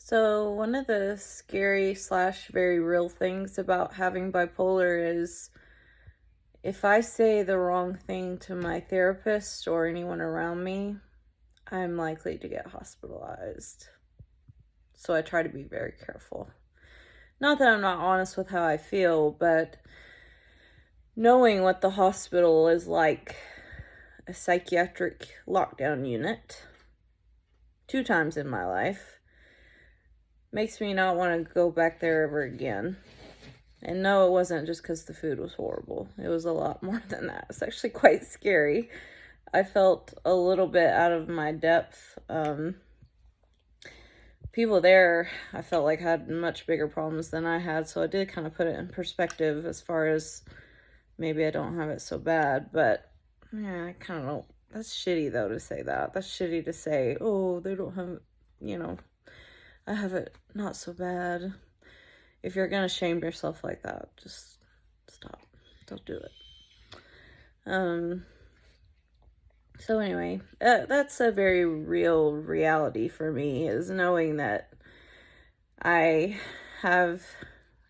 So, one of the scary slash very real things about having bipolar is if I say the wrong thing to my therapist or anyone around me, I'm likely to get hospitalized. So, I try to be very careful. Not that I'm not honest with how I feel, but knowing what the hospital is like a psychiatric lockdown unit 2 times in my life makes me not want to go back there ever again. And no, it wasn't just because the food was horrible. It was a lot more than that. It's actually quite scary. I felt a little bit out of my depth. People there, I felt like had much bigger problems than I had, so I did kind of put it in perspective as far as maybe I don't have it so bad, but yeah, I kind of don't. That's shitty though to say that. That's shitty to say, oh, they don't have, I have it not so bad. If you're gonna shame yourself like that, just stop. Don't do it. So anyway, that's a very real reality for me, is knowing that I have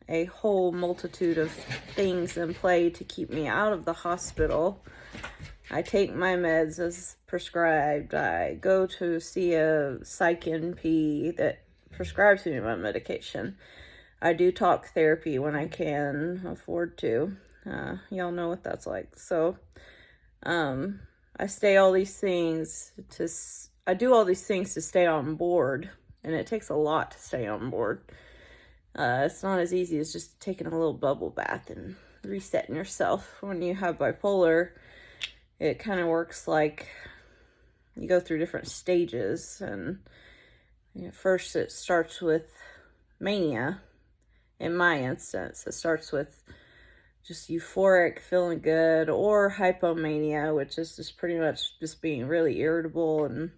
a whole multitude of things in play to keep me out of the hospital. I take my meds as prescribed. I go to see a psych NP that prescribes me my medication. I do talk therapy when I can afford to. Y'all know what that's like. So, I do all these things to stay on board, and it takes a lot to stay on board. It's not as easy as just taking a little bubble bath and resetting yourself. When you have bipolar, it kind of works like you go through different stages, and first it starts with mania. In my instance, it starts with just euphoric, feeling good, or hypomania, which is just pretty much just being really irritable and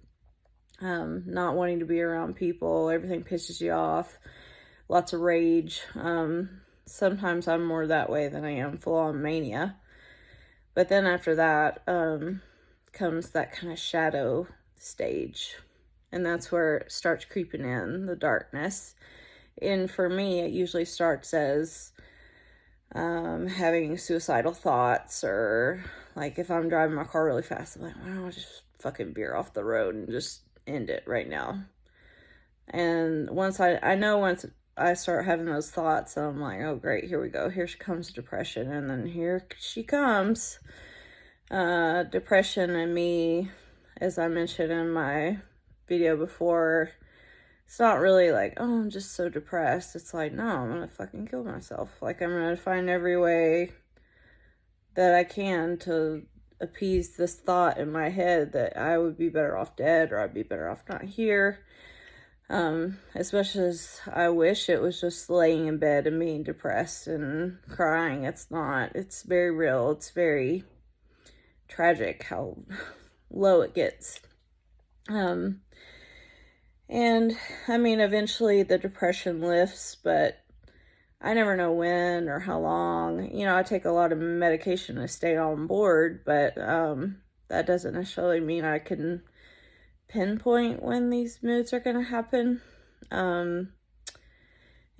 not wanting to be around people. Everything pisses you off. Lots of rage. Sometimes I'm more that way than I am full-on mania. But then after that comes that kind of shadow stage. And that's where it starts creeping in, the darkness. And for me, it usually starts as having suicidal thoughts, or like if I'm driving my car really fast, I'm like, why don't I just fucking veer off the road and just end it right now? And once I start having those thoughts, I'm like, oh great, here we go. Here comes depression. And then here she comes. Depression and me, as I mentioned in my video before, it's not really like, oh, I'm just so depressed. It's like, no, I'm gonna fucking kill myself. Like, I'm gonna find every way that I can to appease this thought in my head that I would be better off dead, or I'd be better off not here. As much as I wish it was just laying in bed and being depressed and crying, it's not. It's very real. It's very tragic how low it gets. And I mean, eventually the depression lifts, but I never know when or how long. I take a lot of medication to stay on board, but that doesn't necessarily mean I can pinpoint when these moods are going to happen. And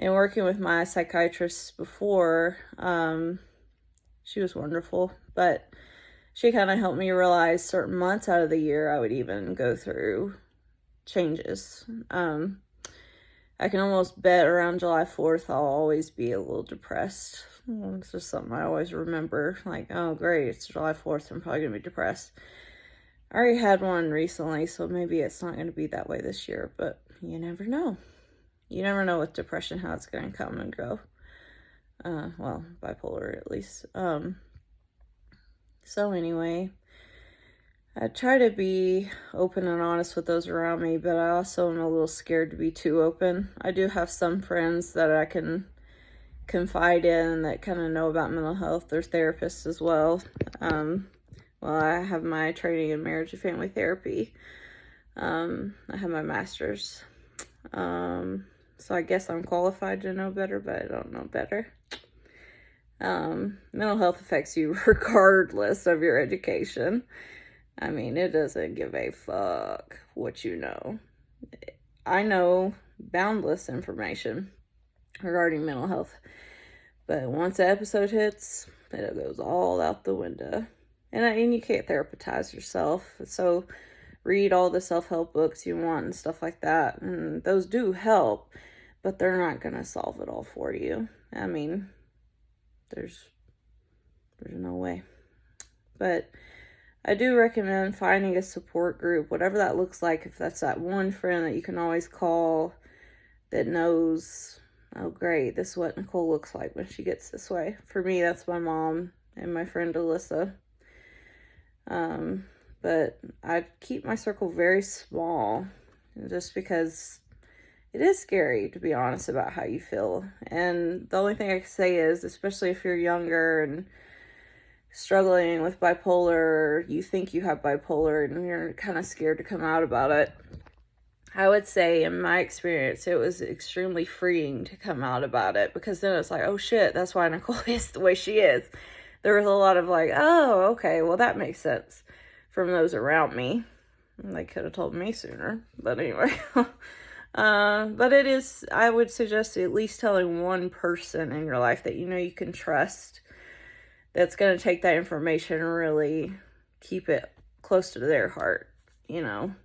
working with my psychiatrist before, she was wonderful, but she kind of helped me realize certain months out of the year I would even go through changes. I can almost bet around July 4th I'll always be a little depressed. It's just something I always remember, like, oh great, it's July 4th, I'm probably gonna be depressed. I already had one recently, so maybe it's not going to be that way this year, but you never know. You never know with depression how it's going to come and go. Well, bipolar at least. So anyway, I try to be open and honest with those around me, but I also am a little scared to be too open. I do have some friends that I can confide in that kind of know about mental health. There's therapists as well. Well, I have my training in marriage and family therapy. I have my master's. So I guess I'm qualified to know better, but I don't know better. Mental health affects you regardless of your education. I mean, it doesn't give a fuck what you know. I know boundless information regarding mental health. But once the episode hits, it goes all out the window. And you can't therapize yourself. So read all the self-help books you want and stuff like that. And those do help, but they're not going to solve it all for you. I mean, there's no way. But I do recommend finding a support group, whatever that looks like. If that's that one friend that you can always call that knows, oh great, this is what Nicole looks like when she gets this way. For me, that's my mom and my friend Alyssa. But I keep my circle very small just because it is scary to be honest about how you feel. And the only thing I can say is, especially if you're younger and struggling with bipolar, you think you have bipolar and you're kind of scared to come out about it, I would say in my experience, it was extremely freeing to come out about it, because then it's like, oh shit, that's why Nicole is the way she is. There was a lot of like, oh, okay, well that makes sense from those around me. They could have told me sooner, but anyway. But it is, I would suggest at least telling one person in your life that you know you can trust, that's going to take that information and really keep it close to their heart, you know,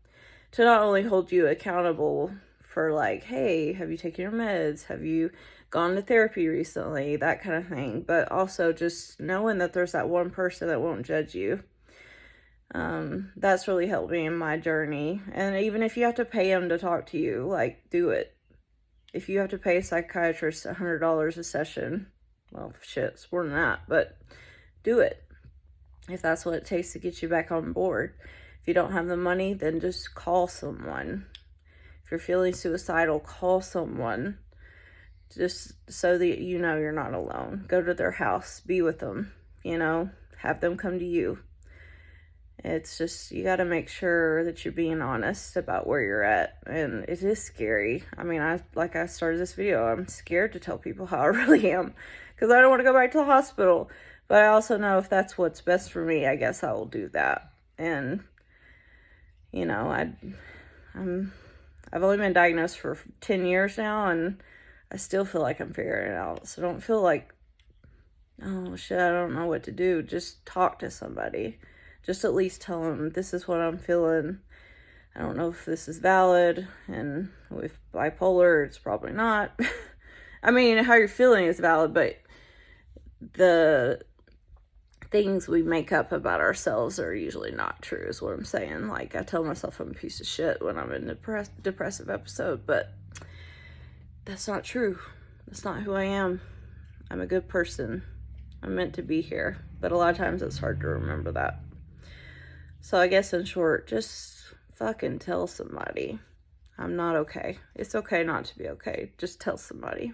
to not only hold you accountable for like, hey, have you taken your meds? Have you gone to therapy recently? That kind of thing. But also just knowing that there's that one person that won't judge you. That's really helped me in my journey. And even if you have to pay them to talk to you, like, do it. If you have to pay a psychiatrist $100 a session, well, shit, it's more than that, but do it. If that's what it takes to get you back on board. If you don't have the money, then just call someone. If you're feeling suicidal, call someone. Just so that you know you're not alone. Go to their house, be with them, you know, have them come to you. It's just, you got to make sure that you're being honest about where you're at. And it is scary. I mean, like I started this video, I'm scared to tell people how I really am, because I don't want to go back to the hospital. But I also know if that's what's best for me, I guess I will do that. And, you know, I've only been diagnosed for 10 years now, and I still feel like I'm figuring it out. So don't feel like, oh shit, I don't know what to do. Just talk to somebody. Just at least tell them, this is what I'm feeling. I don't know if this is valid. And with bipolar, it's probably not. I mean, how you're feeling is valid, but the things we make up about ourselves are usually not true, is what I'm saying. Like, I tell myself I'm a piece of shit when I'm in a depressive episode, but that's not true. That's not who I am. I'm a good person. I'm meant to be here. But a lot of times it's hard to remember that. So I guess in short, just fucking tell somebody. I'm not okay. It's okay not to be okay. Just tell somebody.